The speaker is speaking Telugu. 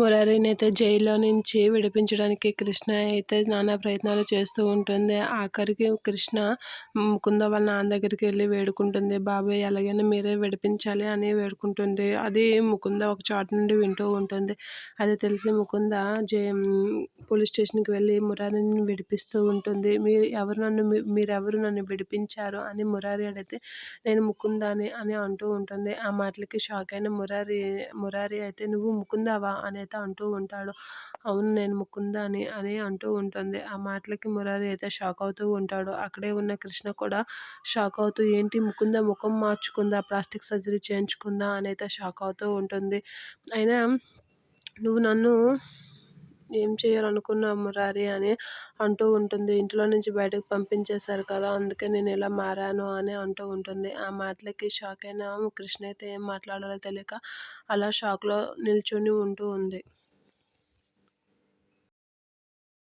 మురారినైతే జైల్లో నుంచి విడిపించడానికి కృష్ణ అయితే నానా ప్రయత్నాలు చేస్తూ ఉంటుంది. ఆఖరికి కృష్ణ ముకుంద వాళ్ళ నాన్న దగ్గరికి వెళ్ళి వేడుకుంటుంది. బాబాయ్ ఎలాగైనా మీరే విడిపించాలి అని వేడుకుంటుంది. అది ముకుంద ఒక చాటు నుండి వింటూ ఉంటుంది. అది తెలిసి ముకుంద పోలీస్ స్టేషన్కి వెళ్ళి మురారిని విడిపిస్తూ ఉంటుంది. మీరెవరు నన్ను విడిపించారు అని మురారి అడిగితే నేను ముకుందాని అని అంటూ ఉంటుంది. ఆ మాటలకి షాక్ అయిన మురారి అయితే నువ్వు ముకుందావా అని అయితే అంటూ ఉంటాడు. అవును నేను ముకుందాని అని అంటూ ఉంటుంది. ఆ మాటలకి మురారి అయితే షాక్ అవుతూ ఉంటాడు. అక్కడే ఉన్న కృష్ణ కూడా షాక్ అవుతూ ఏంటి ముకుంద ముఖం మార్చుకుందా, ప్లాస్టిక్ సర్జరీ చేయించుకుందా అని అయితే షాక్ అవుతూ ఉంటుంది. అయినా నువ్వు నన్ను ఏం చేయాలనుకున్నావు మురారి అని అంటూ ఉంటుంది. ఇంట్లో నుంచి బయటకు పంపించేశారు కదా, అందుకే నేను ఇలా మారాను అని అంటూ ఉంటుంది. ఆ మాటలకి షాక్ అయిన కృష్ణ అయితే ఏం మాట్లాడాలో తెలియక అలా షాక్లో నిల్చొని ఉంటూ ఉంది.